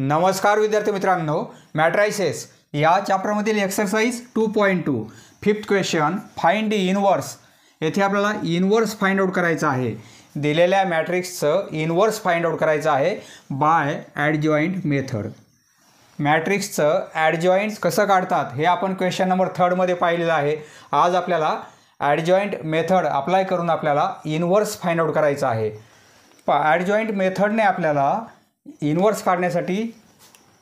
नमस्कार विद्यार्थी मित्रांनो, मॅट्रायसेस या चॅप्टरमधील exercise 2.2 fifth question find the inverse. येथे आपल्याला इनवर्स फाइंड आउट करायचं आहे। दिलेल्या मॅट्रिक्सचं इनवर्स फाइंड आउट करायचं आहे बाय ॲडजॉइंट मेथड। मॅट्रिक्सचं ॲडजॉइंट कसं काढतात हे आपण क्वेश्चन नंबर 3 मध्ये पाहिलेलं आहे। आज आपल्याला ॲडजॉइंट मेथड अप्लाय करून आपल्याला इनवर्स फाइंड आउट करायचं आहे। ॲडजॉइंट मेथडने आपल्याला इनवर्स काढण्यासाठी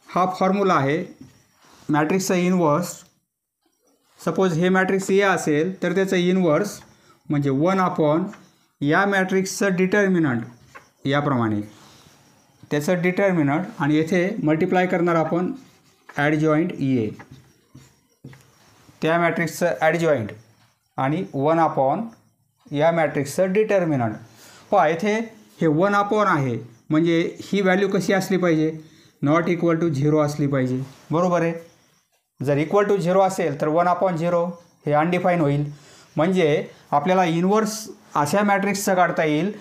हा फॉर्म्युला आहे मॅट्रिक्सचा इनवर्स। सपोज हे मॅट्रिक्स ए असेल तर त्याचं इनवर्स म्हणजे 1 या मॅट्रिक्सचं डिटर्मिनंट याप्रमाणे त्याचं डिटर्मिनंट आणि येथे मल्टिप्लाय करणार आपण ॲडजॉइंट ए त्या मॅट्रिक्सचं ॲडजॉइंट आणि 1 या मॅट्रिक्सचं डिटर्मिनंट। पहा येथे हे 1 आहे म्हणजे ही व्हॅल्यू कशी असली पाहिजे, नॉट इक्वल टू 0 असली पाहिजे, बरोबर आहे। जर इक्वल टू 0 असेल तर 1/0 हे अनडिफाईन होईल। म्हणजे आपल्याला इनवर्स अशा मॅट्रिक्सचं काढता येईल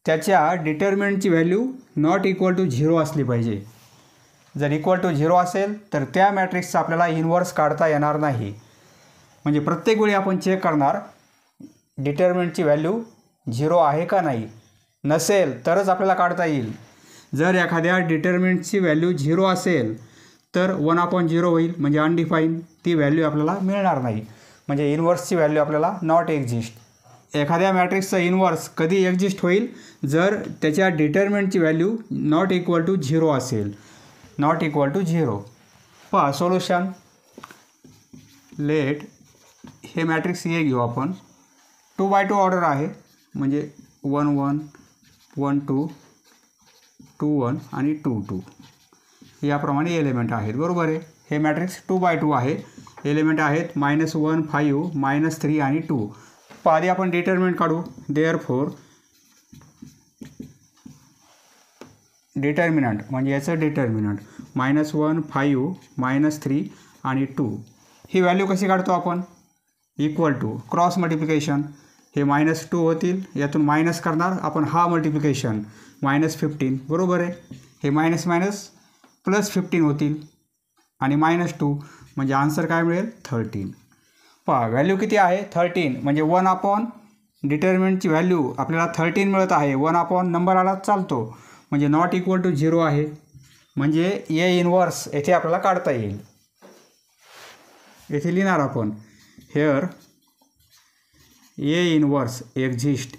त्याच्या डिटर्मिनंटची व्हॅल्यू नॉट इक्वल टू 0 असली पाहिजे। जर इक्वल टू 0 असेल तर त्या मॅट्रिक्सचा आपल्याला इनवर्स काढता येणार नाही। म्हणजे प्रत्येक वेळी आपण चेक करणार डिटर्मिनंटची व्हॅल्यू 0 आहे का नाही, नसेल तरच आपल्याला काढता येईल। जर एखाद्या डिटर्मिनंटची व्हॅल्यू 0 असेल तर 1/0 होईल म्हणजे अनडिफाईन, ती व्हॅल्यू आपल्याला मिळणार नाही। म्हणजे इनवर्सची व्हॅल्यू आपल्याला नॉट एक्झिस्ट। एखाद्या मॅट्रिक्सचा इनवर्स कधी एक्झिस्ट होईल जर त्याच्या डिटर्मिनंटची व्हॅल्यू नॉट इक्वल टू 0 असेल, नॉट इक्वल टू 0। पहा सोल्युशन, लेट हे मॅट्रिक्स ए घेऊ आपण, 2x2 ऑर्डर आहे म्हणजे 1 1 1 2 2 1 आणि 2 2 याप्रमाणे एलिमेंट आहेत, बरोबर आहे। हे मॅट्रिक्स 2x2 आहे, एलिमेंट आहेत -1 5 -3 आणि 2। आधी आपण डिटर्मिनंट काढू। देअरफॉर डिटर्मिनंट म्हणजे याचं डिटर्मिनंट -1 5 -3 आणि 2। ही व्हॅल्यू कशी काढतो आपण, इक्वल टू क्रॉस मल्टिप्लिकेशन। हे -2 होतील, यातून मायनस करणार आपण हा मल्टिप्लिकेशन -15, बरोबर आहे। हे मायनस +15 होतील आणि -2 म्हणजे आन्सर काय मिळेल 13। पहा व्हॅल्यू किती आहे 13, म्हणजे 1 डिटर्मिनंटची व्हॅल्यू आपल्याला 13 मिळत आहे। 1 नंबर आला चालतो म्हणजे नॉट इक्वल टू 0 आहे, म्हणजे ए इनवर्स येथे आपल्याला काढता येईल। येथे लिहिणार आपण हेअर ए इनवर्स एक्झिस्ट,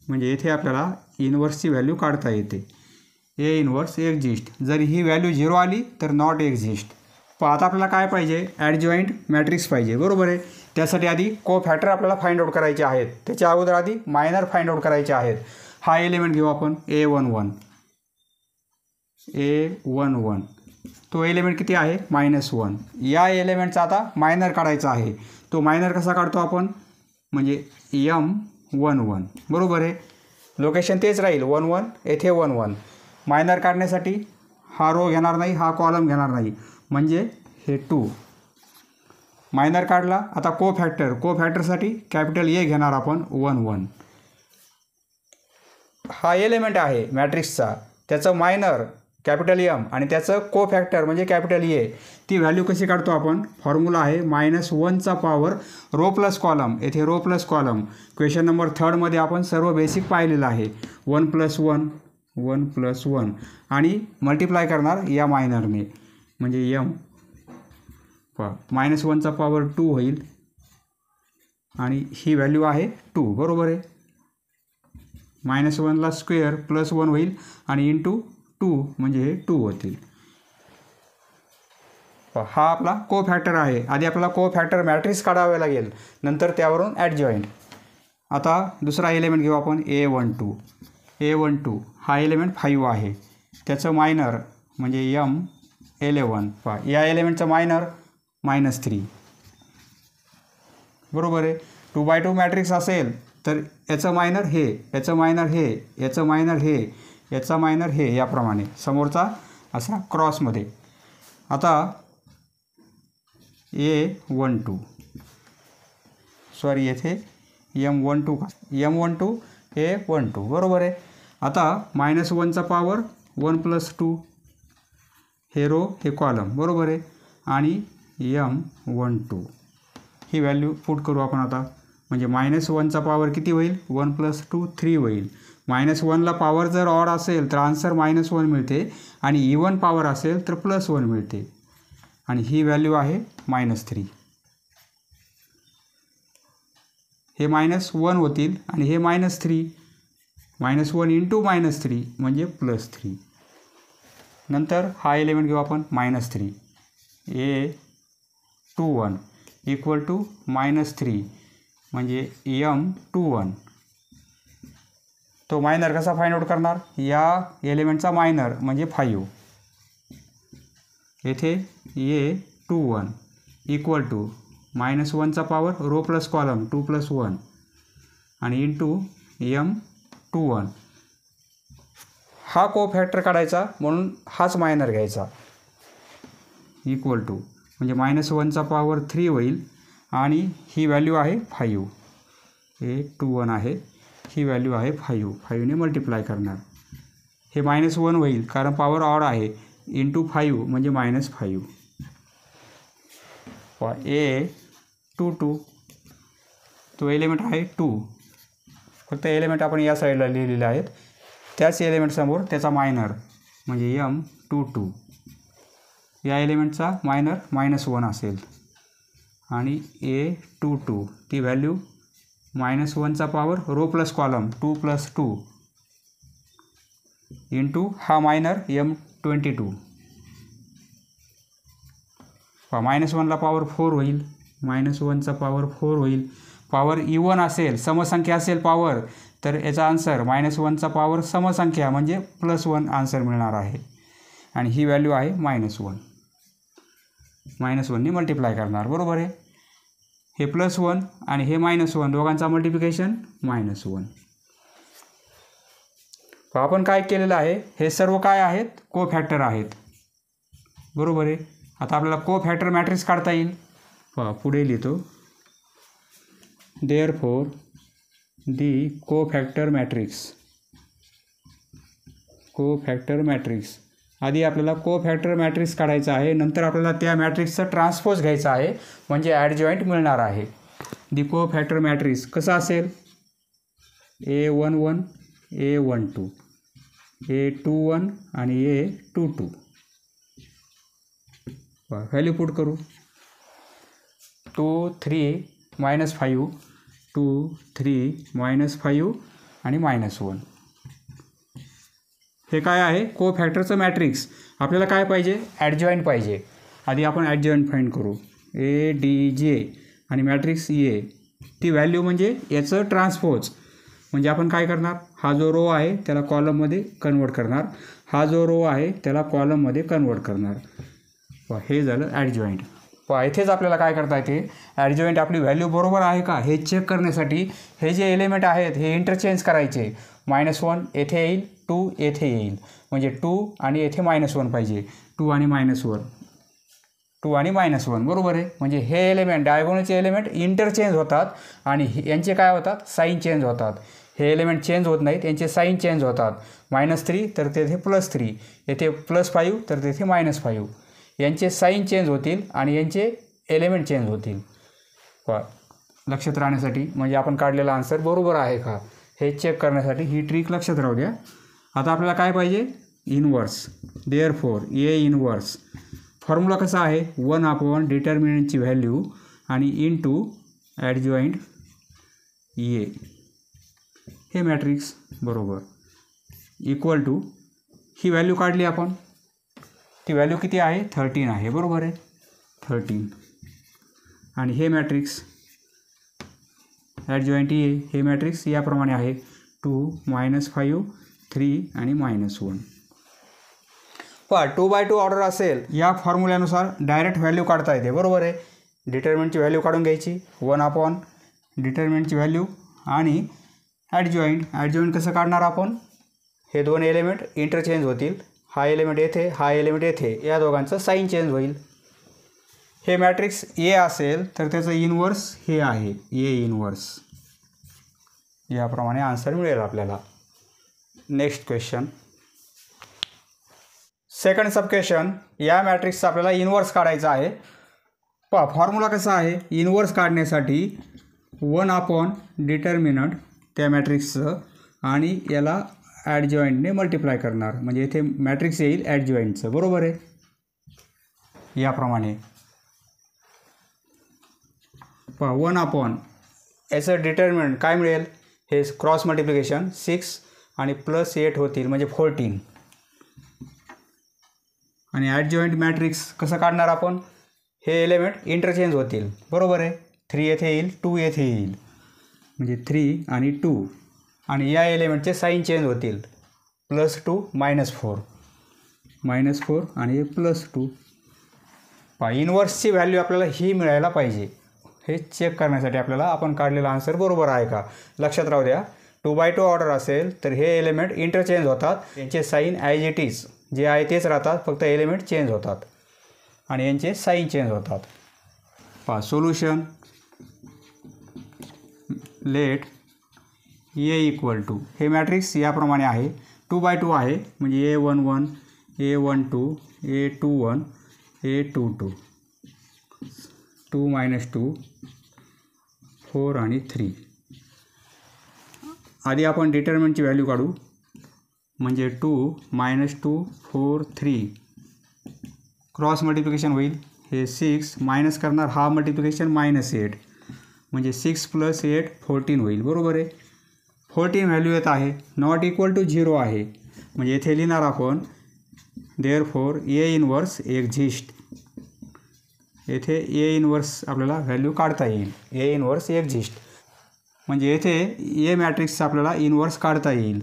म्हणजे येथे आपल्याला इनवर्सची व्हॅल्यू काढता येते। ए इनवर्स एक्झिस्ट, जर ही व्हॅल्यू 0 आली तर नॉट एक्झिस्ट। पण आता आपल्याला काय पाहिजे, ॲडजॉइंट मॅट्रिक्स पाहिजे, बरोबर आहे। त्यासाठी आधी कोफॅक्टर आपल्याला फाइंड आउट करायचे आहेत, त्याच्या अगोदर आधी मायनर फाइंड आउट करायचे आहेत। हा एलिमेंट घेऊ आपण A11, तो एलिमेंट किती आहे -1। या एलिमेंटचा आता मायनर काढायचा आहे। तो मायनर कसा काढतो आपण, म्हणजे M11, बरोबर आहे। लोकेशन तेच राहील 1 1, येथे 1 1। मायनर काढण्यासाठी हा रो घेणार नाही, हा कॉलम घेणार नाही, म्हणजे हे 2 मायनर काढला। आता कोफॅक्टरसाठी कॅपिटल ए घेणार आपण 1 1। हा एलिमेंट आहे मॅट्रिक्सचा, त्याचं मायनर कॅपिटल M आणि त्याचं कोफॅक्टर म्हणजे कॅपिटल ए। ती व्हॅल्यू कशी काढतो आपण, फॉर्म्युला आहे -1चा पॉवर रो प्लस कॉलम। येथे row plus column question number 3 मध्ये आपण सर्व बेसिक पाहिलेलं आहे। 1 + 1 1 + 1 आणि मल्टिप्लाय करणार या मायनरने म्हणजे M, -1चा पॉवर 2 होईल आणि ही व्हॅल्यू आहे 2, बरोबर आहे। -1 ला स्क्वेअर +1 होईल आणि इंटू 2 म्हणजे हे 2 होतील। हा आपला कोफॅक्टर आहे। आधी आपल्याला कोफॅक्टर मॅट्रिक्स काढावे लागेल, नंतर त्यावरून ॲडजॉइंट। आता दुसरा एलिमेंट घेऊ आपण A12 हा एलिमेंट 5 आहे, त्याचं मायनर म्हणजे M11। या एलिमेंटचं मायनर -3, बरोबर आहे। 2x2 मॅट्रिक्स असेल तर याचं मायनर हे, याचं मायनर हे, याचं मायनर हे, याचा मायनर हे, याप्रमाणे समोरचा असा क्रॉसमध्ये। आता A12 सॉरी येथे M12 A12, बरोबर आहे। आता -1चा पॉवर 1 + 2 हे रो हे कॉलम बरोबर आहे आणि M12 ही व्हॅल्यू पुट करू आपण आता. म्हणजे -1चा पॉवर किती होईल 1 + 2 3 होईल. -1ला पॉवर जर ऑड असेल तर आन्सर -1 मिळते आणि इवन पॉवर असेल तर +1 मिळते आणि ही व्हॅल्यू आहे -3. हे -1 होतील आणि हे -3 -1 × -3 म्हणजे +3. नंतर हा एलिमेंट घेऊ आपण -3 A21 = -3 म्हणजे M21. तो मायनर कसा फाइंड आउट करणार. या एलिमेंटचा मायनर म्हणजे 5. येथे A21 = -1चा पॉवर रो प्लस कॉलम 2 + 1 आणि इंटू M21. हा कोफॅक्टर काढायचा म्हणून हाच मायनर घ्यायचा. = म्हणजे -1चा पॉवर 3 होईल आणि ही व्हॅल्यू आहे 5. A21 आहे, ही व्हॅल्यू आहे 5. 5ने मल्टिप्लाय करणार. हे -1 होईल कारण पॉवर ऑड आहे. इंटू 5 म्हणजे -5. A22 तो एलिमेंट आहे 2. फक्त एलिमेंट आपण या साईडला लिहिलेले आहेत. त्याच एलिमेंटसमोर त्याचा मायनर म्हणजे M22. या एलिमेंटचा मायनर -1 असेल आणि A22 ती व्हॅल्यू -1चा power row plus column 2 + 2 into हा मायनर M22. -1ला पॉवर 4 होईल. -1चा पॉवर 4 होईल. पॉवर इवन असेल समसंख्या असेल पॉवर तर याचा आन्सर -1चा पॉवर समसंख्या म्हणजे +1 आन्सर मिळणार आहे आणि ही व्हॅल्यू आहे -1. -1ने मल्टिप्लाय करणार बरोबर आहे. हे +1 आणि हे -1 दोघांचा मल्टिप्लिकेशन -1. आपण काय केलेलं आहे हे सर्व काय आहेत कोफॅक्टर आहेत बरोबर आहे. आता आपल्याला कोफॅक्टर मॅट्रिक्स काढता येईल. पुढे लिहितो देअरफॉर दी कोफॅक्टर मॅट्रिक्स. आधी आपल्याला कोफॅक्टर मॅट्रिक्स काढायचा आहे. नंतर आपल्याला त्या मॅट्रिक्सचं ट्रान्सपोज घ्यायचा आहे म्हणजे ॲडजॉईंट मिळणार आहे. दी कोफॅक्टर मॅट्रिक्स कसा असेल A11 A12 A21 आणि A22. व्हॅल्यू पुट करू. 2 3 -5 2 3 -5 आणि -1. हे काय आहे कोफॅक्टरचं मॅट्रिक्स. आपल्याला काय पाहिजे ॲडजॉईंट पाहिजे. आधी आपण ॲडजॉईंट फाइंड करू. ADJ आणि मॅट्रिक्स A ती व्हॅल्यू म्हणजे याचं ट्रान्सपोज. म्हणजे आपण काय करणार हा जो रो आहे त्याला कॉलममध्ये कन्वर्ट करणार. हा जो रो आहे त्याला कॉलममध्ये कन्वर्ट करणार. हे झालं ॲडजॉईंट. इथेच आपल्याला काय करता येते ॲडजॉईंट आपली व्हॅल्यू बरोबर आहे का हे चेक करण्यासाठी हे जे एलिमेंट आहेत हे इंटरचेंज करायचे. -1 येथे येईल 2 येथे येईल म्हणजे 2 आणि येथे -1 पाहिजे. 2 आणि -1 2 आणि -1 बरोबर आहे. म्हणजे हे एलिमेंट डायगोनलचे एलिमेंट इंटरचेंज होतात आणि यांचे काय होतात साईन चेंज होतात. हे एलिमेंट चेंज होत नाहीत यांचे साईन चेंज होतात. -3 तर तेथे +3 येथे +5 तर तेथे -5 यांचे साईन चेंज होतील आणि यांचे एलिमेंट चेंज होतील. लक्षात राहण्यासाठी म्हणजे आपण काढलेला आन्सर बरोबर आहे का हे चेक करण्यासाठी ही ट्रिक लक्षात राहू द्या. आता आपल्याला काय पाहिजे inverse. Therefore A inverse formula कसा आहे 1/, डिटर्मिनंटची व्हॅल्यू आणि इंटू ॲडजॉईंट A हे मॅट्रिक्स बरोबर = ही व्हॅल्यू काढली आपण. ती व्हॅल्यू किती आहे 13 आहे बरोबर आहे 13. आणि हे मॅट्रिक्स ॲडजॉईंट A हे मॅट्रिक्स याप्रमाणे आहे 2 -5 3 आणि -1. 2/2 ऑर्डर असेल या फॉर्म्युल्यानुसार डायरेक्ट व्हॅल्यू काढता येते बरोबर आहे. डिटर्मिनंटची व्हॅल्यू काढून घ्यायची 1/, डिटर्मिनंटची व्हॅल्यू आणि ॲडजॉईंट कसं काढणार आपण. हे दोन एलिमेंट इंटरचेंज होतील. हा एलिमेंट येथे हा एलिमेंट येथे या दोघांचं साईन चेंज होईल. हे मॅट्रिक्स A असेल तर त्याचं इनवर्स हे आहे A इनवर्स. याप्रमाणे आन्सर मिळेल आपल्याला. नेक्स्ट क्वेश्चन सेकंड सब क्वेश्चन, या मॅट्रिक्सचा आपल्याला इन्व्हर्स काढायचा आहे. पहा फॉर्म्युला कसा आहे इन्व्हर्स काढण्यासाठी 1 डिटर्मिनंट त्या मॅट्रिक्सचं आणि याला ॲडजॉईंटने मल्टिप्लाय करणार, म्हणजे इथे मॅट्रिक्स येईल ॲडजॉईंटचं. बरोबर आहे. याप्रमाणे पहा 1 याचं डिटर्मिनंट काय मिळेल, हे क्रॉस मल्टिप्लिकेशन 6 आणि +8 होतील म्हणजे 14. आणि ॲडजॉईंट मॅट्रिक्स कसं काढणार आपण, हे एलिमेंट इंटरचेंज होतील. बरोबर आहे. 3 येथे येईल, 2 येथे येईल, म्हणजे 3 आणि 2. आणि या एलिमेंटचे साईन चेंज होतील. +2 -4 -4 आणि +2. पहा इन्व्हर्सची व्हॅल्यू आपल्याला ही मिळायला पाहिजे. हे चेक करण्यासाठी आपल्याला आपण काढलेला आन्सर बरोबर आहे का. लक्षात राहू द्या, 2/2 ऑर्डर असेल तर हे एलिमेंट इंटरचेंज होतात. यांचे साईन ॲज इट इज जे आहे तेच राहतात, फक्त एलिमेंट चेंज होतात आणि यांचे साईन चेंज होतात. पहा सोल्युशन, लेट ए = हे मॅट्रिक्स याप्रमाणे आहे. 2/2 आहे म्हणजे A11 A12 A21 A22 2 - 2 4 आणि 3. आधी आपण डिटर्मिनंटची व्हॅल्यू काढू, म्हणजे 2 - 2 4 3. क्रॉस मल्टिप्लिकेशन होईल, हे 6 मायनस करणार, हा मल्टिप्लिकेशन -8 म्हणजे 6 + 8 14 होईल. बरोबर आहे. 14 व्हॅल्यू येत आहे, नॉट इक्वल टू 0 आहे, म्हणजे येथे लिहिणार आपण देअरफॉर ए इन्व्हर्स एक्झिस्ट. येथे ए इन्व्हर्स आपल्याला व्हॅल्यू काढता येईल. ए इन्व्हर्स एक्झिस्ट म्हणजे येथे ए मॅट्रिक्सचा आपल्याला इन्व्हर्स काढता येईल.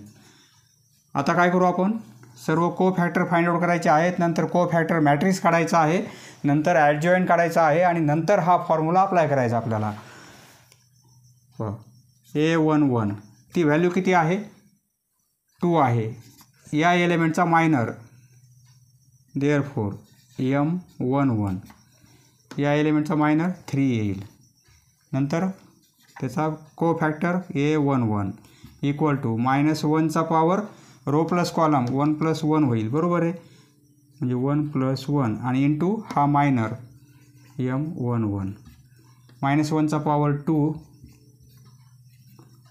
आता काय करू आपण, सर्व को फॅक्टर फाइंड आउट करायचे आहेत, नंतर को फॅक्टर मॅट्रिक्स काढायचा आहे, नंतर ॲडजॉईंट काढायचा आहे आणि नंतर हा फॉर्म्युला अप्लाय करायचा आपल्याला. A11 ती व्हॅल्यू किती आहे, 2 आहे. या एलिमेंटचा मायनर देअरफॉर M11, या एलिमेंटचा मायनर 3 येईल. नंतर त्याचा cofactor A11 equal to -1चा पॉवर रो प्लस कॉलम 1 + 1 होईल. बरोबर आहे. म्हणजे 1 + 1 आणि इंटू हा मायनर M11 -1चा पॉवर 2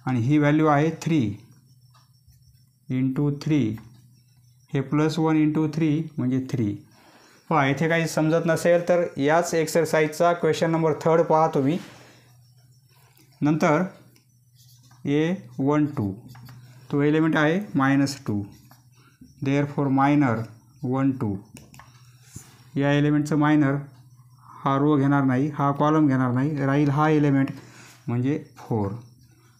आणि ही व्हॅल्यू आहे 3 × 3. हे +1 × 3 म्हणजे 3. पहा इथे काही समजत नसेल तर याच एक्सरसाइजचा क्वेश्चन नंबर 3 पहा तुम्ही. नंतर A12 तो एलिमेंट आहे -2 देअरफॉर मायनर 1 2. या एलिमेंटचं मायनर, हा रो घेणार नाही, हा कॉलम घेणार नाही, राहील हा एलिमेंट म्हणजे 4.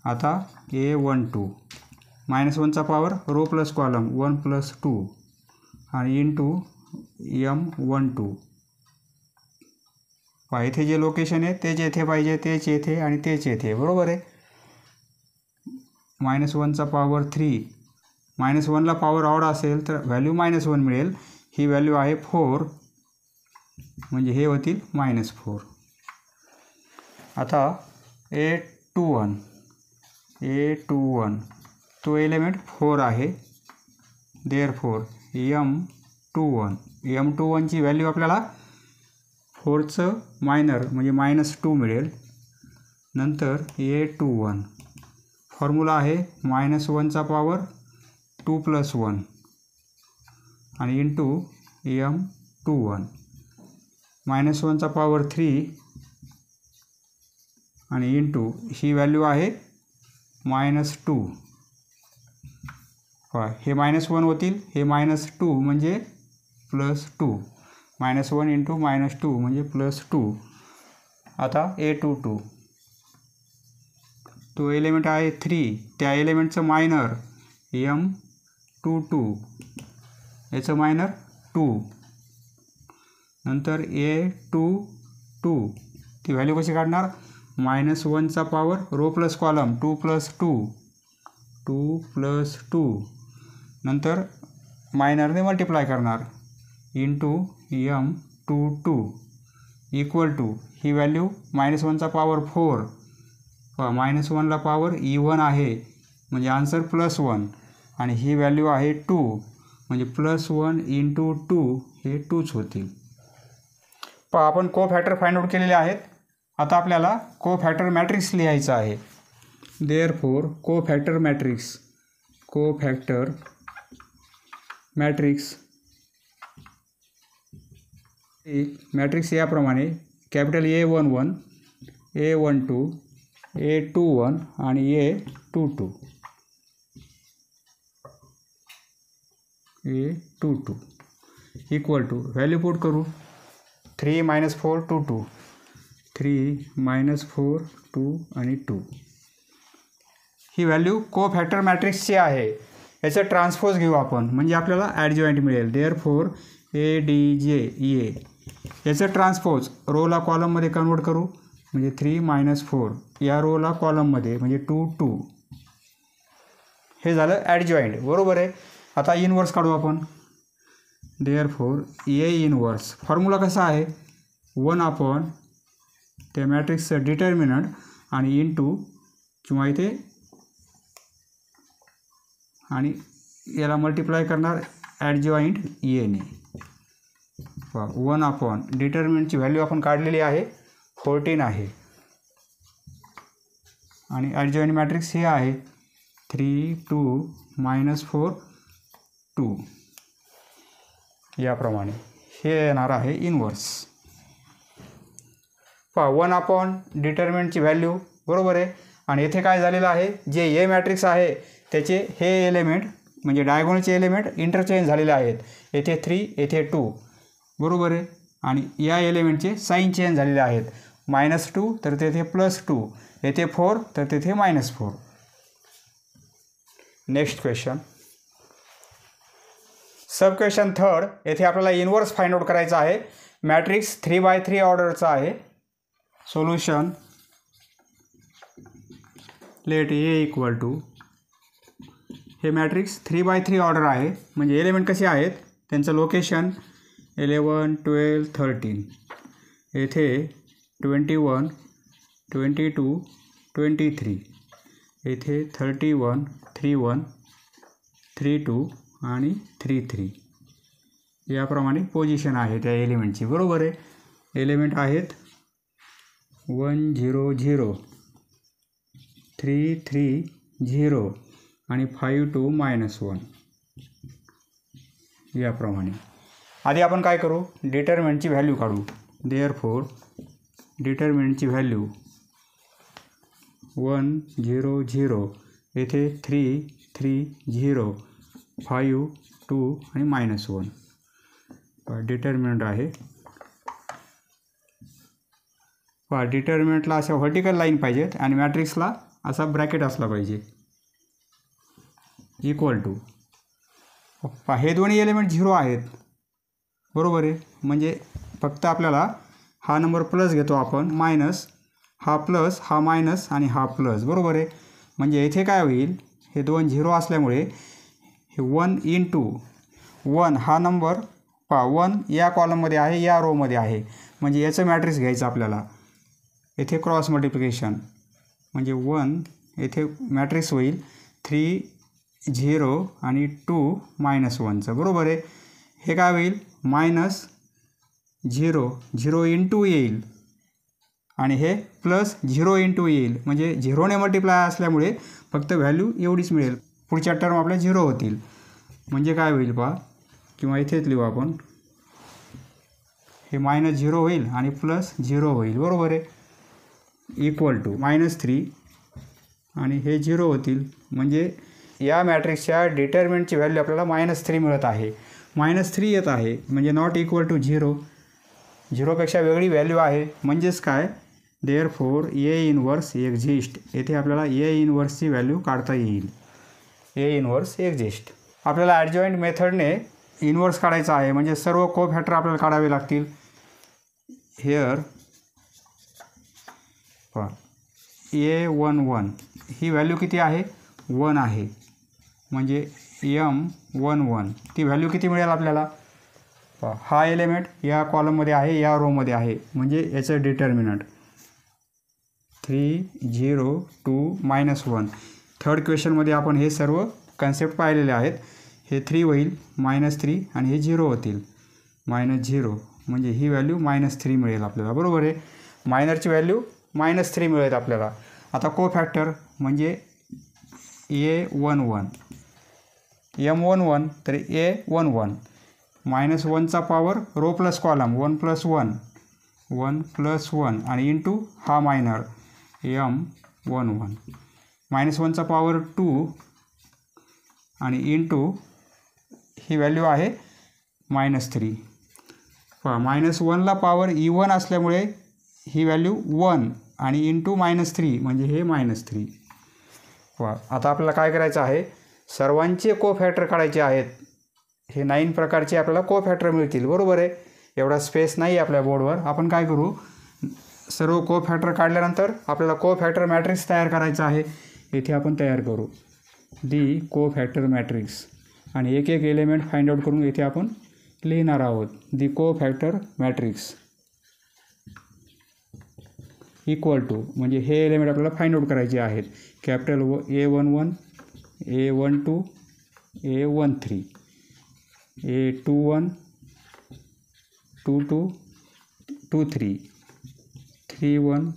आता A12 -1चा पॉवर रो प्लस कॉलम 1 + 2 आणि इंटू M12. पहा इथे जे लोकेशन आहे तेच येथे पाहिजे, तेच येथे आणि तेच येथे. बरोबर आहे. -1चा पॉवर 3, -1ला पॉवर ऑड असेल तर व्हॅल्यू -1 मिळेल. ही व्हॅल्यू आहे 4 म्हणजे हे होतील -4. आता A21 तो एलिमेंट 4 आहे देअरफॉर M21ची व्हॅल्यू आपल्याला 4चं मायनर म्हणजे -2 मिळेल. नंतर A21 फॉर्म्युला आहे -1चा पॉवर 2 + 1 आणि इंटू M21 -1चा पॉवर 3 आणि इंटू ही व्हॅल्यू आहे -2. हे -1 होतील, हे -2 म्हणजे +2. -1 × -2 म्हणजे +2. आता A22 तो एलिमेंट आहे 3, त्या एलिमेंटचं मायनर M22, याचं मायनर 2. नंतर A22 ती व्हॅल्यू कशी काढणार, -1चा पॉवर रो प्लस कॉलम 2 + 2 नंतर मायनरने मल्टिप्लाय करणार इंटू M22 इक्वल टू ही व्हॅल्यू -1चा पॉवर 4. -1ला पॉवर E1 आहे म्हणजे आन्सर +1 आणि ही व्हॅल्यू आहे 2 म्हणजे +1 × 2 हे 2च होतील. पहा आपण कोफॅक्टर फाइंड आउट केलेले आहेत. आता आपल्याला कोफॅक्टर मॅट्रिक्स लिहायचं आहे. देअरफॉर कोफॅक्टर मॅट्रिक्स याप्रमाणे कॅपिटल A11, A12, A21 आणि A22 equal to value put करू. 3 - 4 2 2 3 - 4 2 आणि 2 ही व्हॅल्यू कोफॅक्टर मॅट्रिक्सची आहे. याचं ट्रान्सपोज घेऊ आपण म्हणजे आपल्याला ॲडजॉइंट मिळेल. देअरफॉर ADJ याचं ट्रान्सपोज रोला कॉलममध्ये कन्वर्ट करू म्हणजे 3 - 4 या रोला कॉलममध्ये म्हणजे 2 2 हे झालं ॲडजॉइंट. बरोबर आहे. आता इनवर्स काढू आपण. देअरफॉर A इनवर्स फॉर्म्युला कसा आहे 1 त्या मॅट्रिक्सचं डिटर्मिनंट आणि इंटू किंवा इथे आणि याला मल्टिप्लाय करणार ॲडजॉइंट Aने. 1 डिटर्मिनंटची व्हॅल्यू आपण काढलेली आहे 14 आहे आणि ॲडजॉइंट मॅट्रिक्स हे आहे 3 2 - 4 2 याप्रमाणे हे येणार आहे इनवर्स. 1 डिटर्मिनंटची व्हॅल्यू बरोबर आहे. आणि येथे काय झालेलं आहे जे ए मॅट्रिक्स आहे त्याचे हे एलिमेंट म्हणजे डायगोनलचे एलिमेंट इंटरचेंज झालेले आहेत. येथे 3 येथे 2 बरोबर आहे. आणि या एलिमेंटचे साईन चेंज झालेले आहेत. -2 तर तेथे +2 येथे 4 तर तेथे -4. नेक्स्ट क्वेश्चन सब क्वेश्चन 3 येथे आपल्याला इनवर्स फाइंड आउट करायचा आहे. मॅट्रिक्स 3×3 ऑर्डरचा आहे. Solution let A equal to हे मॅट्रिक्स 3×3 ऑर्डर आहे म्हणजे एलिमेंट कसे आहेत त्यांचं लोकेशन 11 12 13 येथे 21 22 23 येथे 31 31 32 आणि 33 याप्रमाणे पोझिशन आहे त्या एलिमेंटची. बरोबर आहे. एलिमेंट आहेत 1 0 0 3 3 0 आणि 5 2 -1 याप्रमाणे. आधी आपण काय करू डिटर्मिनंटची व्हॅल्यू काढू. देअरफॉर डिटर्मिनंटची व्हॅल्यू 1 0 0 येथे 3 3 0 5 2 आणि -1 डिटर्मिनंट आहे. डिटर्मिनंटला अशा व्हर्टिकल लाईन पाहिजेत आणि मॅट्रिक्सला असा ब्रॅकेट असला पाहिजे इक्वल टू. हे दोन्ही एलिमेंट 0 आहेत बरोबर आहे. म्हणजे फक्त आपल्याला हा नंबर प्लस घेतो आपण मायनस हा प्लस हा मायनस आणि हा प्लस बरोबर आहे. म्हणजे इथे काय होईल हे दोन 0 असल्यामुळे हे 1 × 1 हा नंबर 1 या कॉलममध्ये आहे या रोमध्ये आहे म्हणजे याचं मॅट्रिक्स घ्यायचं आपल्याला. येथे क्रॉस मल्टिप्लिकेशन म्हणजे 1 येथे मॅट्रिक्स होईल 3 0 आणि 2 -1चं बरोबर आहे. हे काय होईल -0 0 × येईल आणि हे +0 × येईल म्हणजे 0ने मल्टिप्लाय असल्यामुळे फक्त व्हॅल्यू एवढीच मिळेल. पुढच्या टर्म आपल्या 0 होतील म्हणजे काय होईल पहा किंवा इथेच लिहू आपण हे -0 होईल आणि +0 होईल बरोबर आहे इक्वल टू -3 आणि हे 0 होतील म्हणजे या मॅट्रिक्सच्या डिटर्मिनंटची व्हॅल्यू आपल्याला -3 मिळत आहे. -3 येत आहे म्हणजे नॉट इक्वल टू 0 0पेक्षा वेगळी व्हॅल्यू आहे म्हणजेच काय देअरफॉर A इनवर्स एक्झिस्ट. येथे आपल्याला A इनवर्सची व्हॅल्यू काढता येईल. A inverse exist. आपल्याला ॲडजॉइंट मेथडने इनवर्स काढायचा आहे म्हणजे सर्व कोफॅक्टर आपल्याला काढावे लागतील. हेअर A11 ही व्हॅल्यू किती आहे 1 आहे म्हणजे M11 ती व्हॅल्यू किती मिळेल आपल्याला. हा एलिमेंट या कॉलममध्ये आहे या रोमध्ये आहे म्हणजे याचं डिटर्मिनंट 3 0 2 -1. थर्ड क्वेश्चनमध्ये आपण हे सर्व कन्सेप्ट पाहिलेले आहेत. हे 3 होईल -3 आणि हे 0 होतील -0 म्हणजे ही व्हॅल्यू -3 मिळेल आपल्याला, बरोबर आहे. मायनरची व्हॅल्यू -3 मिळेल आपल्याला. आता कोफॅक्टर म्हणजे A11 M11 तर A11 -1चा पॉवर रो प्लस कॉलम 1 + 1 आणि इंटू हा मायनर M11 -1चा पॉवर 2 आणि इंटू ही व्हॅल्यू आहे -3. -1ला पॉवर इवन असल्यामुळे ही व्हॅल्यू 1 आणि इंटू -3 म्हणजे हे -3. आता आपल्याला काय करायचं आहे, सर्वांचे कोफॅक्टर काढायचे आहेत. हे 9 प्रकारचे आपल्याला कोफॅक्टर मिळतील, बरोबर आहे. एवढा स्पेस नाही आपल्या बोर्डवर. आपण काय करू, सर्व कोफॅक्टर काढल्यानंतर आपल्याला कोफॅक्टर मॅट्रिक्स तयार करायचा आहे. इथे आपण तयार करू दी कोफॅक्टर मॅट्रिक्स आणि एक एक एलिमेंट फाइंड आउट करून इथे आपण लिहिणार आहोत. दी कोफॅक्टर मॅट्रिक्स इक्वल टू म्हणजे हे एलिमेंट आपल्याला फाइंड आउट करायचे आहेत. Capital A11 A12 A13 A21 22 23 31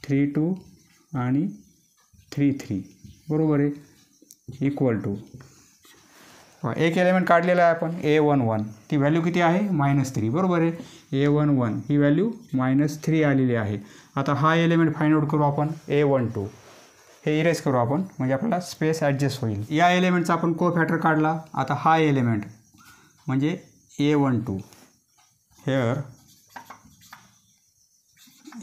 32 आणि 33, बरोबर आहे. इक्वल टू एक एलिमेंट काढलेला आहे आपण A11, ती व्हॅल्यू किती आहे -3, बरोबर आहे. A11 ही व्हॅल्यू -3 आलेली आहे. आता हा एलिमेंट फाइंड आउट करू आपण A12. हे इरेज करू आपण म्हणजे आपल्याला स्पेस ॲडजस्ट होईल. या एलिमेंटचा आपण कोफॅक्टर काढला. आता हा एलिमेंट म्हणजे A12 हेअर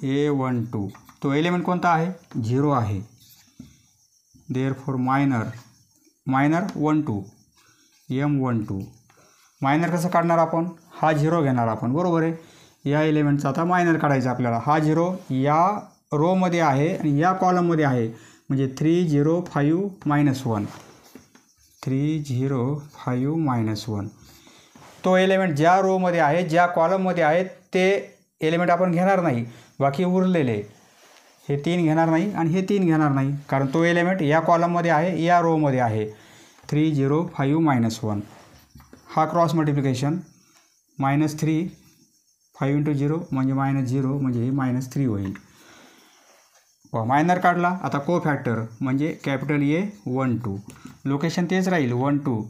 A12 तो एलिमेंट कोणता आहे 0 आहे. देअरफॉर मायनर 12 M12 मायनर कसं काढणार आपण, हा 0 घेणार आपण, बरोबर आहे. या एलिमेंटचा आता मायनर काढायचा आपल्याला. हा 0 या रोमध्ये आहे आणि या कॉलममध्ये आहे म्हणजे 3 0 5 -1 3 0 5 -1. तो एलिमेंट ज्या रोमध्ये आहे ज्या कॉलममध्ये आहे ते एलिमेंट आपण घेणार नाही. बाकी उरलेले हे 3 घेणार नाही आणि हे 3 घेणार नाही, कारण तो एलिमेंट या कॉलममध्ये आहे या रोमध्ये आहे. 3 0 5 -1 हा क्रॉस मल्टिप्लिकेशन -3 5 × 0 म्हणजे -0 म्हणजे हे -3 होईल. मायनर काढला. आता कोफॅक्टर म्हणजे कॅपिटल A12 लोकेशन तेच राहील 1 2.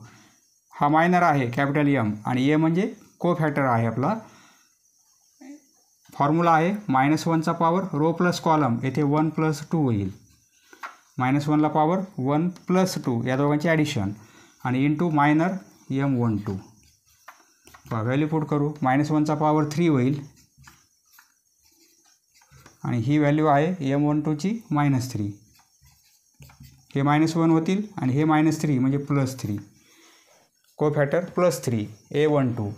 हा मायनर आहे कॅपिटल M आणि A म्हणजे कोफॅक्टर आहे आपला. फॉर्म्युला आहे -1चा पॉवर रो प्लस कॉलम येथे 1 + 2 होईल. -1ला पॉवर 1 + 2 या दोघांची ॲडिशन आणि into minor M12. Value put करू. -1चा पॉवर 3 होईल आणि ही व्हॅल्यू आहे M12ची -3. हे -1 होतील आणि हे -3 म्हणजे +3. कोफॅक्टर +3 A12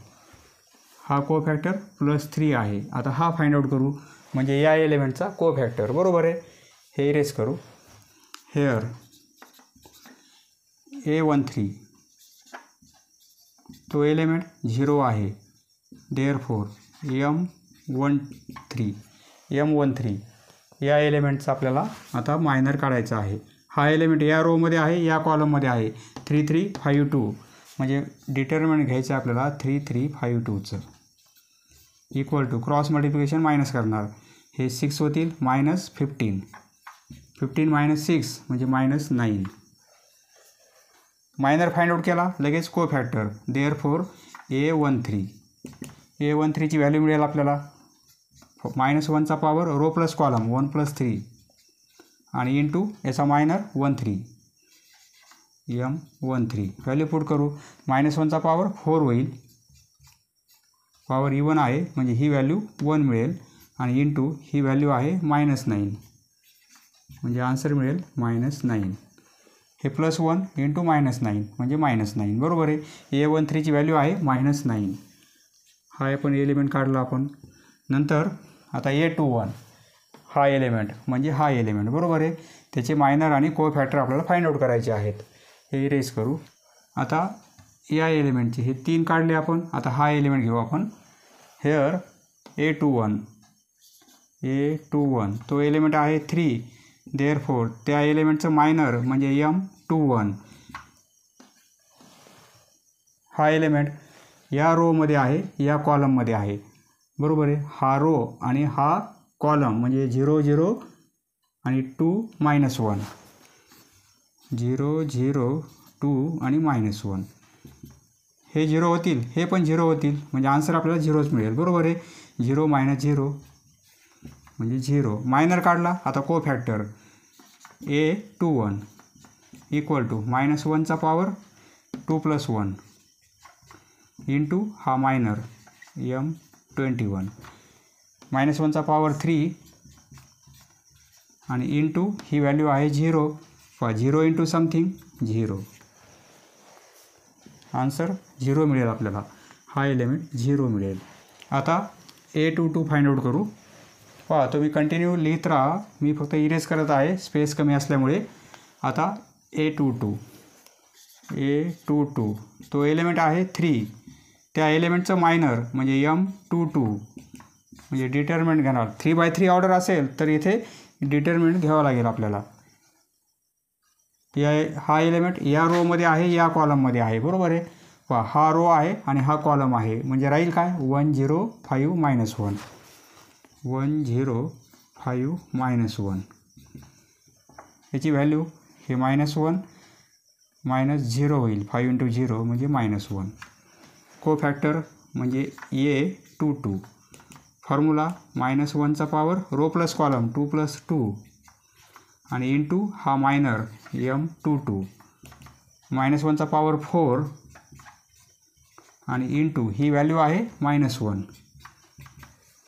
हा कोफॅक्टर +3 आहे. आता हा फाइंड आउट करू म्हणजे या एलिमेंटचा कोफॅक्टर, बरोबर आहे. हे इरेज करू. हेअर A13 तो एलिमेंट 0 आहे. देअरफॉर M13 या एलिमेंटचा आपल्याला आता मायनर काढायचा आहे. हा एलिमेंट या रोमध्ये आहे या कॉलममध्ये आहे. 3 3 5 2 म्हणजे डिटर्मिनंट घ्यायचं आपल्याला 3 3 5 2चं. Equal to cross multiplication minus करणार. हे 6 होतील -15 15 -6 म्हणजे -9. मायनर फाइंड आउट केला लगेच कोफॅक्टर. देअरफॉर A13ची व्हॅल्यू मिळेल आपल्याला -1चा पॉवर रो प्लस कॉलम 1 + 3 आणि इंटू याचा मायनर 13 M13. व्हॅल्यू पुट करू. -1चा पॉवर 4 होईल. पॉवर इवन आहे म्हणजे ही व्हॅल्यू 1 मिळेल आणि इंटू ही व्हॅल्यू आहे -9 म्हणजे आन्सर मिळेल -9. हे +1 इंटू -9 म्हणजे -9, बरोबर आहे. A13ची व्हॅल्यू आहे -9. हा आपण एलिमेंट काढला आपण. नंतर आता A21 हा एलिमेंट म्हणजे हा एलिमेंट, बरोबर आहे. त्याचे मायनर आणि कोफॅक्टर आपल्याला फाइंड आउट करायचे आहेत. हे इरेज करू. आता या एलिमेंटचे हे 3 काढले आपण. आता हा एलिमेंट घेऊ आपण. हेअर A21 तो एलिमेंट आहे 3. देअरफॉर त्या एलिमेंटचं मायनर म्हणजे M21 हा एलिमेंट या रोमध्ये आहे या कॉलममध्ये आहे, बरोबर आहे. हा रो आणि हा कॉलम म्हणजे 0 0 आणि 2 -1, 0 0 2 आणि -1. हे 0 होतील, हे पण 0 होतील, म्हणजे आन्सर आपल्याला 0च मिळेल, बरोबर आहे. 0 - 0 म्हणजे 0. मायनर काढला. आता cofactor A21 equal to -1चा पॉवर 2 + 1 इंटू हा मायनर M21 -1चा पॉवर 3 आणि इंटू ही व्हॅल्यू आहे 0. 0 इंटू समथिंग 0. आन्सर 0 मिळेल आपल्याला. हा एलिमेंट 0 मिळेल. आता A22 फाइंड आउट करू. पहा तुम्ही कंटिन्यू लिहित राहा, मी फक्त इरेज करत आहे स्पेस कमी असल्यामुळे. आता A22 तो एलिमेंट आहे 3. त्या एलिमेंटचं मायनर म्हणजे M22 म्हणजे डिटर्मिनंट घेणार. 3/3 ऑर्डर असेल तर इथे डिटर्मिनंट घ्यावं लागेल आपल्याला. हा एलिमेंट या रोमध्ये आहे या कॉलममध्ये आहे, बरोबर आहे. हा रो आहे आणि हा कॉलम आहे, म्हणजे राहील काय 105 - 1 105 - 1. याची व्हॅल्यू हे -1 -0 होईल. 5 × 0 म्हणजे -1. को फॅक्टर म्हणजे A22. फॉर्म्युला -1चा पॉवर रो प्लस कॉलम 2 + 2 आणि इंटू हा मायनर M22 -1चा पॉवर 4 आणि इंटू ही व्हॅल्यू आहे -1.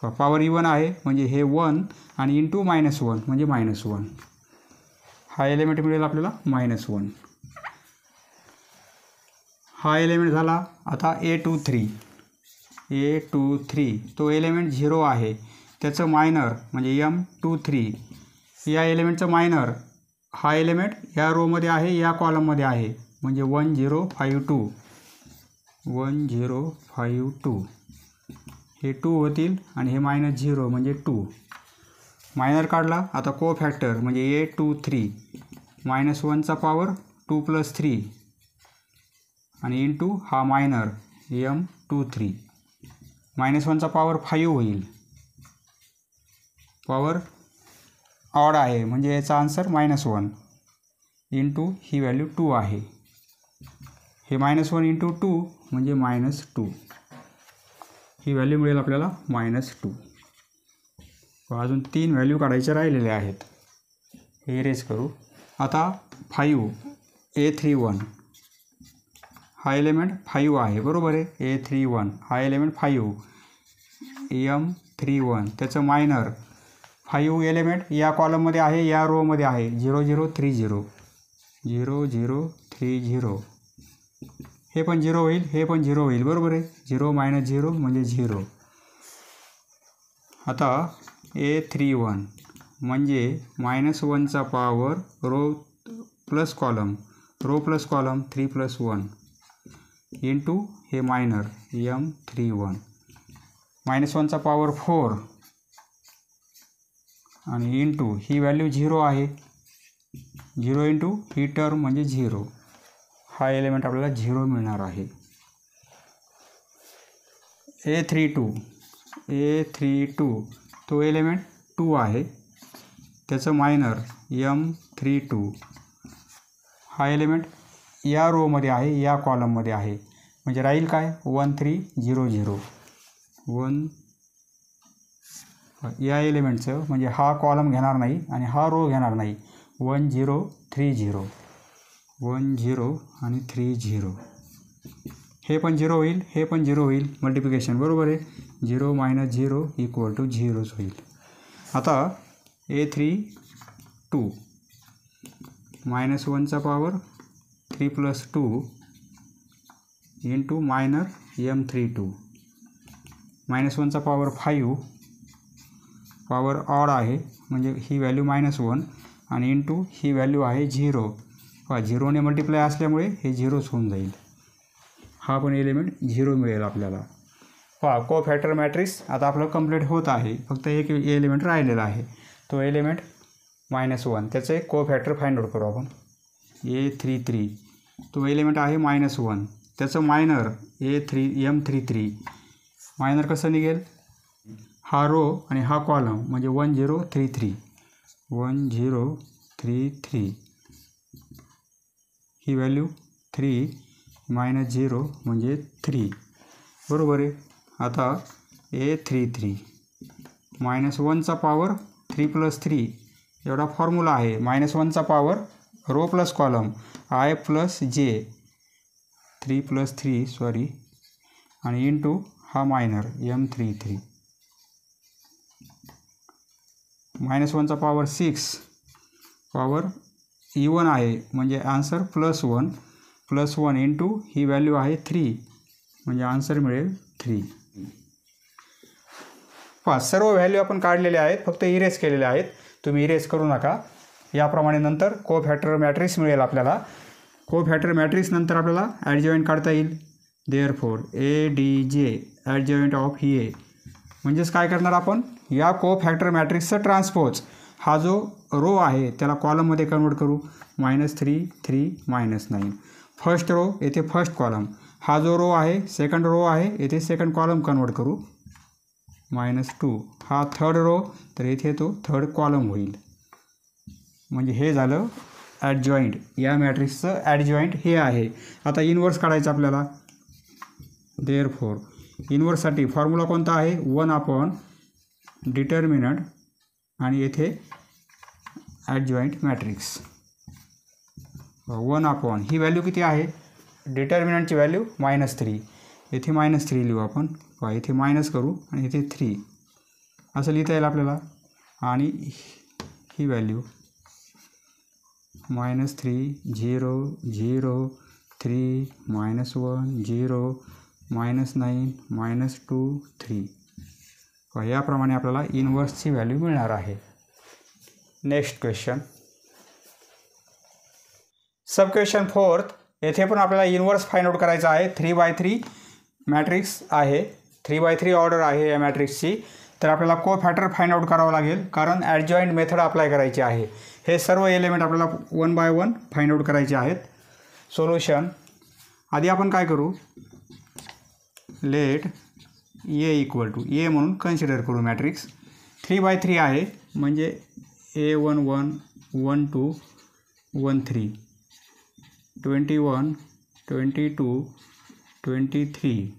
पॉवर इवन आहे म्हणजे हे 1 आणि इंटू -1 म्हणजे -1. हा एलिमेंट मिळेल आपल्याला -1. हा एलिमेंट झाला. आता A23 तो एलिमेंट 0 आहे, त्याचं मायनर म्हणजे M23. या एलिमेंटचं मायनर हा एलिमेंट या रोमध्ये आहे या कॉलममध्ये आहे, म्हणजे 1052 हे 2 होतील आणि हे -0 म्हणजे 2. मायनर काढला. आता को फॅक्टर म्हणजे A23 -1चा पॉवर 2 + 3 आणि इंटू हा मायनर M23 -1चा पॉवर 5 होईल. पॉवर ऑड आहे म्हणजे याचा आन्सर -1 इंटू ही व्हॅल्यू 2 आहे. हे -1 × 2 म्हणजे -2. ही व्हॅल्यू मिळेल आपल्याला -2. अजून 3 व्हॅल्यू काढायचे राहिलेले आहेत. हे इरेज करू. आता 5 A31 हा एलिमेंट 5 आहे, बरोबर आहे. A31 हा एलिमेंट 5 M31 त्याचं मायनर 5 एलिमेंट या कॉलममध्ये आहे या रोमध्ये आहे 0030 0030. हे पण 0 होईल, हे पण 0 होईल, बरोबर आहे. 0 - 0 म्हणजे 0. आता A31 म्हणजे -1चा power row plus column 3 + 1 into हे मायनर M31 -1चा पॉवर 4 आणि इंटू ही व्हॅल्यू 0 आहे. 0 इंटू ही टर्म म्हणजे 0. हा एलिमेंट आपल्याला 0 मिळणार आहे. A32 तो एलिमेंट 2 आहे, त्याचं मायनर M32. हा एलिमेंट या रोमध्ये आहे या कॉलममध्ये आहे, म्हणजे राहील काय 1300 1. या एलिमेंटचं म्हणजे हा कॉलम घेणार नाही आणि हा रो घेणार नाही. 1030 आणि 30. हे पण 0 होईल, हे पण 0 होईल, मल्टिप्लिकेशन, बरोबर आहे. 0 - 0 = 0च होईल. आता A32 -1चा पॉवर 3 + 2 इंटू मायनर M32 -1चा पॉवर 5 पॉवर ऑड आहे म्हणजे ही व्हॅल्यू -1 आणि इंटू ही व्हॅल्यू आहे 0. 0ने मल्टिप्लाय असल्यामुळे हे 0च होऊन जाईल. हा पण एलिमेंट 0 मिळेल आपल्याला. को फॅक्टर मॅट्रिक्स आता आपलं कंप्लीट होत आहे. फक्त एक एलिमेंट राहिलेला आहे, तो एलिमेंट -1. त्याचे को फॅक्टर फाइंड आउट करू आपण. A33 तो एलिमेंट आहे -1. त्याचं मायनर M33 मायनर कसं निघेल, हा रो आणि हा कॉलम म्हणजे 1033 ही व्हॅल्यू 3 मायनस 0 म्हणजे 3 बरोबर आहे. आता A33 -1चा पॉवर 3 + 3 एवढा फॉर्म्युला आहे. -1चा power row plus column I + J 3 + 3 sorry आणि इंटू हा मायनर M33 -1चा पॉवर 6 पॉवर इवन आहे म्हणजे आन्सर +1 इंटू ही व्हॅल्यू आहे 3 म्हणजे आन्सर मिळेल 3. सर्व व्हॅल्यू आपण काढलेल्या आहेत, फक्त इरेज केलेल्या आहेत. तुम्ही इरेज करू नका. याप्रमाणे नंतर कोफॅक्टर मॅट्रिक्स मिळेल आपल्याला. कोफॅक्टर मॅट्रिक्स नंतर आपल्याला ॲडजॉइंट काढता येईल. Therefore ADJ adjoint of A म्हणजेच काय करणार आपण, या कोफॅक्टर मॅट्रिक्सचं ट्रान्सपोज हा जो रो आहे त्याला कॉलममध्ये कन्वर्ट करू. -3 3 -9 फर्स्ट रो येथे फर्स्ट कॉलम, हा जो रो आहे सेकंड रो आहे येथे सेकंड कॉलम कन्वर्ट करू. -2 हा थर्ड रो तर येथे तो थर्ड कॉलम होईल. म्हणजे हे झालं ॲडजॉइंट. या मॅट्रिक्सचं ॲडजॉइंट हे आहे. आता इनवर्स काढायचं आपल्याला. देअरफॉर इनवर्ससाठी फॉर्म्युला कोणता आहे, 1/, डिटर्मिनंट आणि येथे ॲडजॉइंट मॅट्रिक्स 1/, ही व्हॅल्यू किती आहे, डिटर्मिनंटची व्हॅल्यू -3 येथे -3 लिहू आपण. इथे मायनस करू आणि इथे 3 असं लिहिता येईल आपल्याला. आणि ही व्हॅल्यू -3 0 0 3 -1 0 -9 -2 3 याप्रमाणे आपल्याला इनवर्सची व्हॅल्यू मिळणार आहे. नेक्स्ट क्वेश्चन, सब क्वेश्चन 4th. येथे पण आपल्याला इनवर्स फाइंड आउट करायचा आहे. 3/3 मॅट्रिक्स आहे, 3/3 ऑर्डर आहे या मॅट्रिक्सची. तर आपल्याला कोफॅक्टर फाइंड आउट करावं लागेल कारण ॲडजॉइंट मेथड अप्लाय करायची आहे. हे सर्व एलिमेंट आपल्याला 1 by 1 फाइंड आउट करायचे आहेत. सोल्युशन आधी आपण काय करू, लेट A = A म्हणून कन्सिडर करू मॅट्रिक्स. 3/3 आहे म्हणजे A11 12 13 21 22 23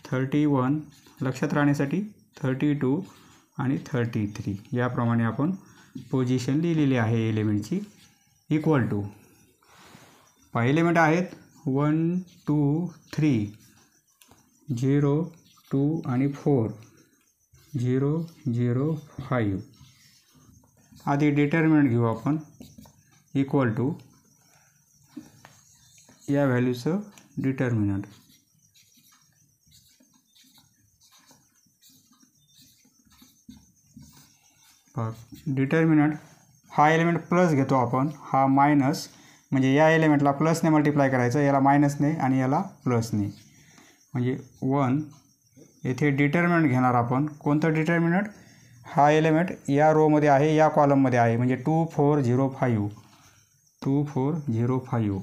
31 लक्षात राहण्यासाठी 32 आणि 33 याप्रमाणे आपण पोझिशन लिहिलेली आहे एलिमेंटची. इक्वल टू पहिले एलिमेंट आहेत 1 2 3 0 2 आणि 4 0 0 5. आधी डिटर्मिनंट घेऊ आपण. इक्वल टू या व्हॅल्यूचं डिटर्मिनंट डिटर्मिनंट हा एलिमेंट प्लस घेतो आपण, हा मायनस म्हणजे या एलिमेंटला प्लसने मल्टिप्लाय करायचं, याला मायनसने आणि याला प्लसने म्हणजे 1. येथे डिटर्मिनंट घेणार आपण. कोणतं डिटर्मिनंट, हा एलिमेंट या रोमध्ये आहे या कॉलममध्ये आहे म्हणजे 2 4 0 5 2 4 0 5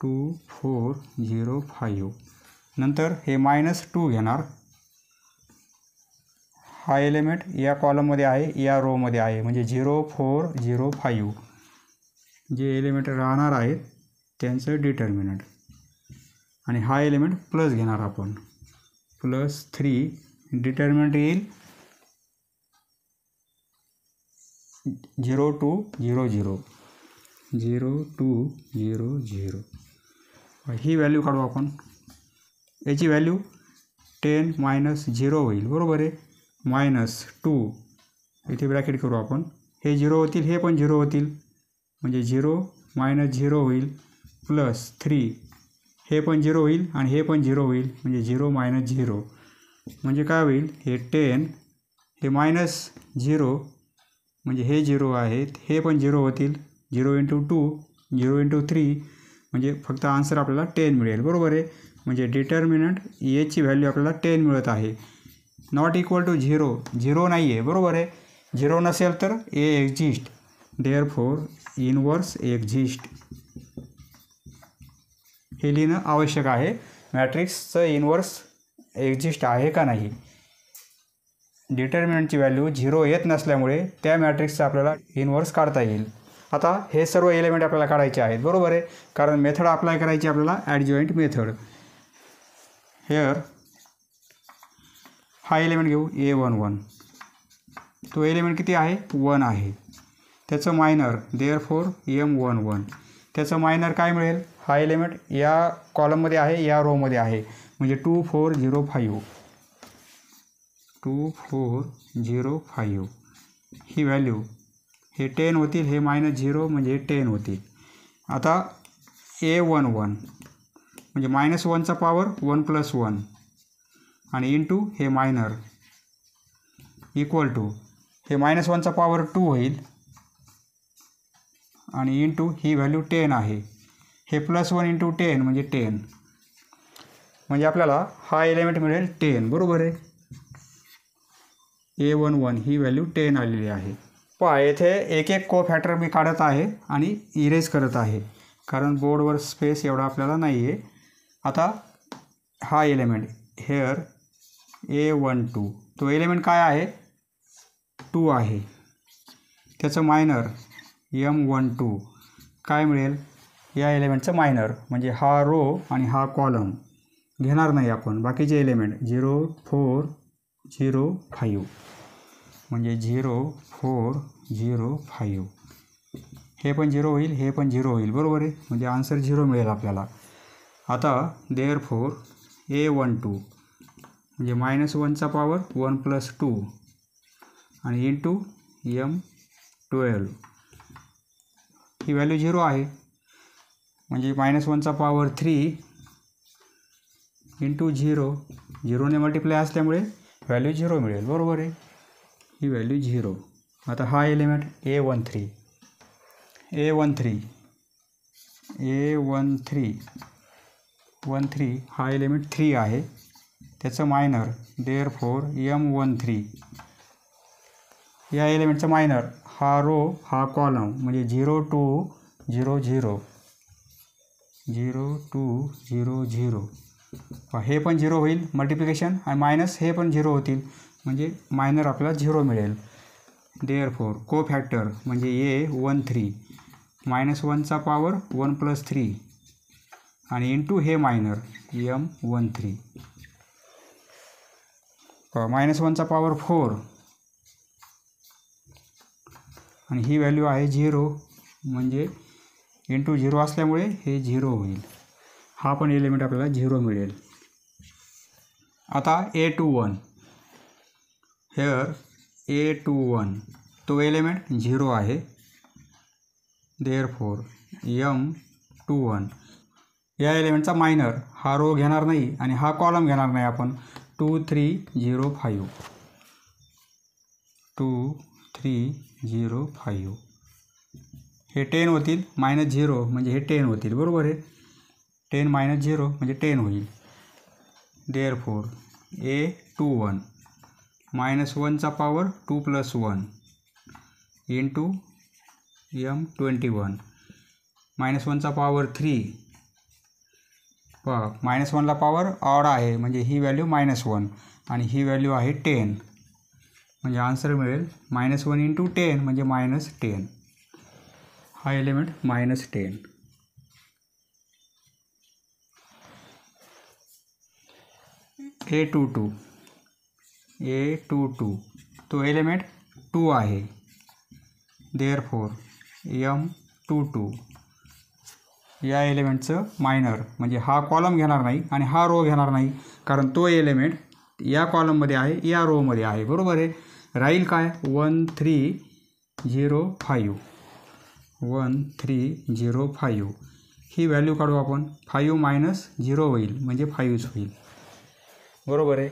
2 4 0 5. नंतर हे -2 घेणार. हा एलिमेंट या कॉलममध्ये आहे या रोमध्ये आहे म्हणजे 0 4 0 5 जे एलिमेंट राहणार आहेत त्यांचं डिटर्मिनंट. आणि हा एलिमेंट प्लस घेणार आपण +3. डिटर्मिनंट येईल 0 2 0 0 0 2 0 0. ही व्हॅल्यू काढू आपण. याची व्हॅल्यू 10 - 0 होईल बरोबर आहे. -2 इथे ब्रॅकेट करू आपण. हे 0 होतील, हे पण 0 होतील म्हणजे 0 - 0 होईल +3 हे पण 0 होईल आणि हे पण 0 होईल म्हणजे 0 - 0 म्हणजे काय होईल, हे 10 हे -0 म्हणजे हे 0 आहेत, हे पण 0 होतील. 0 × 2 0 × 3 म्हणजे फक्त आन्सर आपल्याला 10 मिळेल बरोबर आहे. म्हणजे डिटर्मिनंट याची व्हॅल्यू आपल्याला 10 मिळत आहे. नॉट इक्वल टू 0 नाही आहे बरोबर आहे. 0 नसेल तर A exist. Therefore inverse exist. हे लिहिणं आवश्यक आहे. मॅट्रिक्सचं इन्व्हर्स एक्झिस्ट आहे का नाही. डिटर्मिनंटची व्हॅल्यू 0 येत नसल्यामुळे त्या मॅट्रिक्सचा आपल्याला इन्व्हर्स काढता येईल. आता हे सर्व एलिमेंट आपल्याला काढायचे आहेत, बरोबर आहे, कारण मेथड अप्लाय करायची आपल्याला ॲडजॉइंट मेथड. हेअर हा एलिमेंट घेऊ A11. तो एलिमेंट किती आहे 1 आहे. त्याचं मायनर देअरफॉर M11. त्याचं मायनर काय मिळेल. हा एलिमेंट या कॉलममध्ये आहे, या रोमध्ये आहे, म्हणजे 2405. 2405 ही व्हॅल्यू. हे 10 होतील, हे -0 म्हणजे 10 होतील. आता A11 म्हणजे -1चा पॉवर 1 + 1 आणि इंटू हे मायनर इक्वल टू हे -1चा पॉवर 2 होईल आणि इंटू ही व्हॅल्यू 10 आहे. हे +1 × 10 म्हणजे 10, म्हणजे आपल्याला हा एलिमेंट मिळेल 10, बरोबर आहे. A11 ही व्हॅल्यू 10 आलेली आहे. पहा येथे एक एक कोफॅक्टर मी काढत आहे आणि इरेज करत आहे, कारण बोर्डवर स्पेस एवढा आपल्याला नाही आहे. आता हा एलिमेंट हेअर A12, तो एलिमेंट काय आहे 2 आहे. त्याचं मायनर M12 काय मिळेल. या एलिमेंटचं मायनर म्हणजे हा रो आणि हा कॉलम घेणार नाही आपण. बाकीचे एलिमेंट 0405 म्हणजे 0405 हे पण 0 होईल, हे पण 0 होईल, बरोबर आहे, म्हणजे आन्सर 0 मिळेल आपल्याला. आता देअरफॉर A12 म्हणजे -1चा पॉवर 1 + 2 आणि इंटू M12 ही व्हॅल्यू 0 आहे, म्हणजे -1चा पॉवर 3 इंटू 0ने मल्टिप्लाय असल्यामुळे व्हॅल्यू 0 मिळेल, बरोबर आहे, ही व्हॅल्यू 0. आता हा एलिमेंट A13 हा एलिमेंट 3 आहे. त्याचं मायनर देअरफॉर M13. या एलिमेंटचं मायनर हा रो हा कॉलम म्हणजे 0 2 0 0 0 2 0 0. हे पण 0 होईल मल्टिप्लिकेशन आणि मायनस हे पण 0 होतील, म्हणजे मायनर आपल्याला 0 मिळेल. देअरफॉर कोफॅक्टर म्हणजे A13 -1चा पॉवर 1 + 3 आणि इंटू हे मायनर M13 -1चा पॉवर 4 आणि ही व्हॅल्यू आहे 0, म्हणजे इंटू 0 असल्यामुळे हे 0 होईल. हा पण एलिमेंट आपल्याला 0 मिळेल. आता A21 हेअर A21 तो एलिमेंट 0 आहे. देअरफॉर M21 या एलिमेंटचा मायनर हा रो घेणार नाही आणि हा कॉलम घेणार नाही आपण. 2305 2305 हे 10 होतील, -0 म्हणजे हे 10 होतील, बरोबर आहे. 10 - 0 म्हणजे 10 होईल. देअरफॉर A21 -1चा पॉवर 2 + 1 इंटू M21 -1चा पॉवर 3. -1ला पॉवर ऑड आहे, म्हणजे ही व्हॅल्यू -1 आणि ही व्हॅल्यू आहे 10, म्हणजे आन्सर मिळेल -1 × 10 म्हणजे -10. हा एलिमेंट -10. A22 तो एलिमेंट 2 आहे. देअरफॉर M22 या एलिमेंटचं मायनर म्हणजे हा कॉलम घेणार नाही आणि हा रो घेणार नाही, कारण तो एलिमेंट या कॉलममध्ये आहे, या रोमध्ये आहे, बरोबर आहे. राहील काय 1305 1305 ही व्हॅल्यू काढू आपण. 5 - 0 होईल, म्हणजे 5 होईल, बरोबर आहे.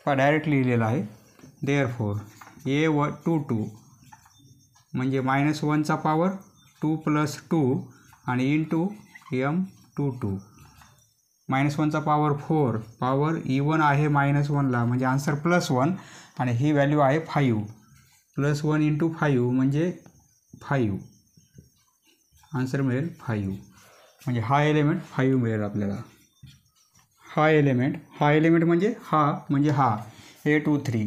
डायरेक्टली लिहिलेलं आहे. देअरफॉर A22 म्हणजे -1चा पॉवर 2 + 2 आणि इंटू M22 -1चा पॉवर 4 पॉवर इवन आहे -1ला, म्हणजे आन्सर +1 आणि ही व्हॅल्यू आहे 5. +1 × 5 म्हणजे 5, आन्सर मिळेल 5. म्हणजे हा एलिमेंट 5 मिळेल आपल्याला. हा एलिमेंट म्हणजे हा A 2 3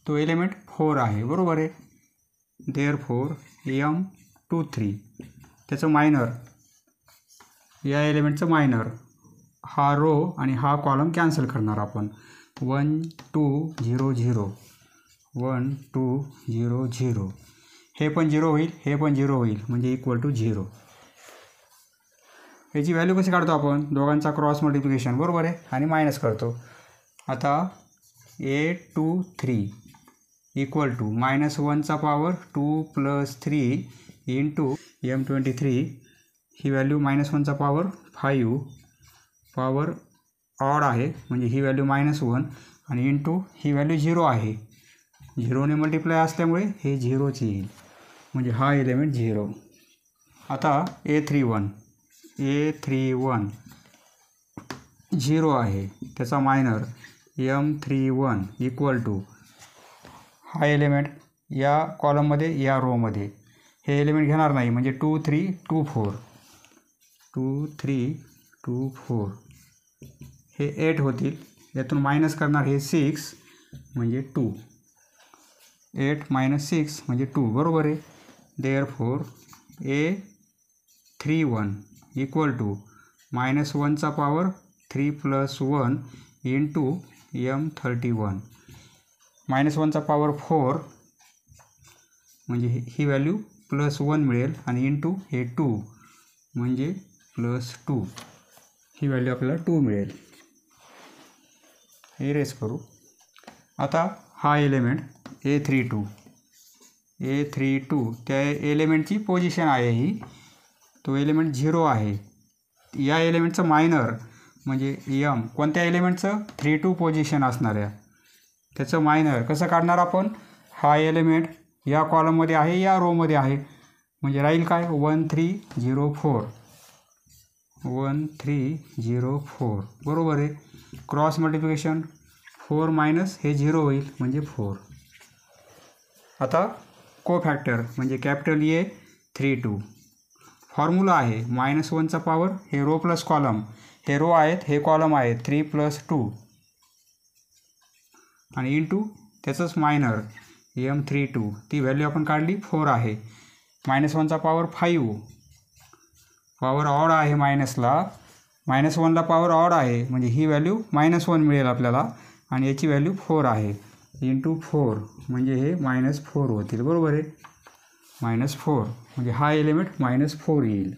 तो एलिमेंट 4 आहे, बरोबर आहे. देअरफोर M 2 3 त्याचं मायनर, या एलिमेंटचं मायनर, हा रो आणि हा कॉलम कॅन्सल करणार आपण. 1 2 0 0 1 2 0 0 हे पण 0 होईल, हे पण 0 होईल, म्हणजे इक्वल टू 0. याची व्हॅल्यू कशी काढतो आपण? दोघांचा क्रॉस मल्टिप्लिकेशन, बरोबर आहे, आणि मायनस करतो. आता A 2 3 इक्वल टू -1चा पॉवर 2 + 3 इंटू M23, ही व्हॅल्यू -1चा पॉवर 5 पॉवर ऑड आहे, म्हणजे ही व्हॅल्यू -1 आणि इंटू ही व्हॅल्यू 0 आहे. 0ने मल्टिप्लाय असल्यामुळे हे 0च येईल, म्हणजे हा एलिमेंट 0. आता A31 0 आहे, त्याचा मायनर M31 इक्वल टू हा एलिमेंट या कॉलममध्ये या रोमध्ये हे एलिमेंट घेणार नाही, म्हणजे 2 3 2 4 2 3 2 4 हे 8 होतील. यातून मायनस करणार हे 6 म्हणजे 2. 8 - 6 म्हणजे 2, बरोबर आहे. देअरफोर A31 इक्वल टू -1चा पॉवर 3 + 1 इंटू M31, -1चा पॉवर 4 म्हणजे ही व्हॅल्यू +1 मिळेल, आणि इंटू हे 2 म्हणजे +2, ही व्हॅल्यू आपल्याला 2 मिळेल. इरेज करू. आता हा एलिमेंट A32 त्या एलिमेंटची पोझिशन आहे ही. तो एलिमेंट 0 आहे. या एलिमेंटचं मायनर म्हणजे M कोणत्या एलिमेंटचं 3 2 पोझिशन असणार आहे, त्याचं मायनर कसं काढणार आपण? हा एलिमेंट या कॉलममध्ये आहे, या रोमध्ये आहे, म्हणजे राहील काय? 1 3 0 4 1 3 0 4, बरोबर आहे. क्रॉस मल्टिप्लिकेशन 4 मायनस हे 0 होईल, म्हणजे 4. आता कोफॅक्टर म्हणजे कॅपिटल A32 फॉर्म्युला आहे -1चा पॉवर, हे रो प्लस कॉलम, हे रो आहेत, हे कॉलम आहेत, 3 + 2 आणि इंटू त्याचंच मायनर M32, ती व्हॅल्यू आपण काढली 4 आहे. -1चा पॉवर 5 पॉवर ऑड आहे, -1ला पॉवर ऑड आहे, म्हणजे ही व्हॅल्यू -1 मिळेल आपल्याला, आणि याची व्हॅल्यू 4 आहे, इंटू 4 म्हणजे हे -4 होतील, बरोबर आहे. -4 म्हणजे हा एलिमेंट -4 येईल.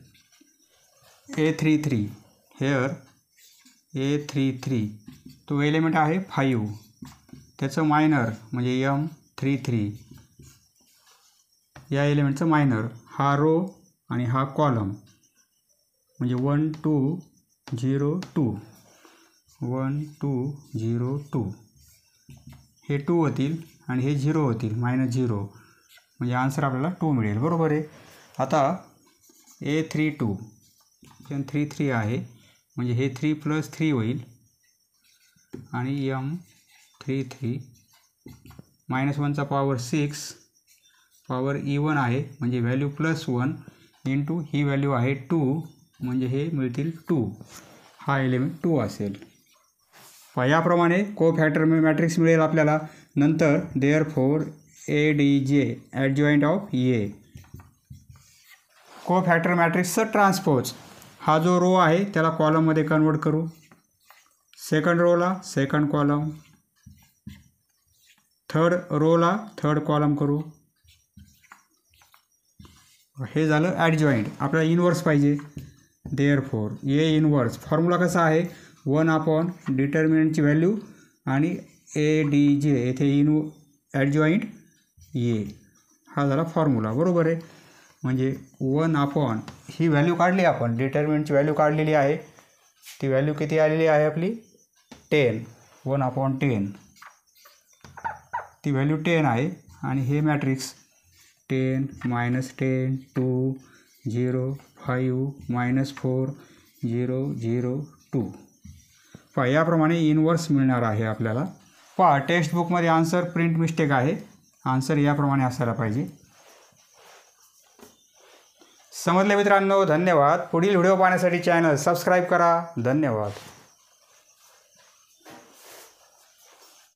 A33 हेअर A33 तो एलिमेंट आहे 5, त्याचं मायनर म्हणजे M33, या एलिमेंटचं मायनर, हा रो आणि हा कॉलम, म्हणजे 1 2 0 2 1 2 0 2 हे 2 होतील, आणि हे 0 होतील, -0, म्हणजे आन्सर आपल्याला 2 मिळेल, बरोबर आहे. आता A32 33 आहे, म्हणजे हे 3 + 3 होईल, आणि M33 -1चा पॉवर 6 पॉवर E1 आहे, म्हणजे व्हॅल्यू +1 इंटू ही व्हॅल्यू आहे 2, म्हणजे हे मिळतील 2. हा एलिमेंट 2 असेल. याप्रमाणे कोफॅक्टर मॅट्रिक्स मिळेल आपल्याला. नंतर therefore ADJ adjoint of A. Cofactor मॅट्रिक्सचं ट्रान्सपोज, हा जो रो आहे त्याला कॉलममध्ये कन्वर्ट करू. सेकंड रोला सेकंड कॉलम, थर्ड रोला थर्ड कॉलम करू. हे झालं ॲडजॉइंट. आपल्याला इनवर्स पाहिजे. देअरफोर A इनवर्स फॉर्म्युला कसा आहे? 1 डिटर्मिनंटची व्हॅल्यू आणि ADJ येथे ॲडजॉइंट A, हा झाला फॉर्म्युला, बरोबर आहे. म्हणजे 1 ही व्हॅल्यू काढली आपण, डिटर्मिनंटची व्हॅल्यू काढलेली आहे. ती व्हॅल्यू किती आलेली आहे आपली? 10. 1/10 ती व्हॅल्यू 10 आहे. आणि हे मॅट्रिक्स 10 -10 2 0 5 -4 0 0 2. पहा याप्रमाणे इनवर्स मिळणार आहे आपल्याला. पहा टेक्स्टबुकमध्ये आन्सर प्रिंट मिस्टेक आहे. आन्सर याप्रमाणे असायला पाहिजे. समजले मित्रांनो, धन्यवाद. पुढील व्हिडिओ पाहण्यासाठी चॅनल सबस्क्राईब करा. धन्यवाद.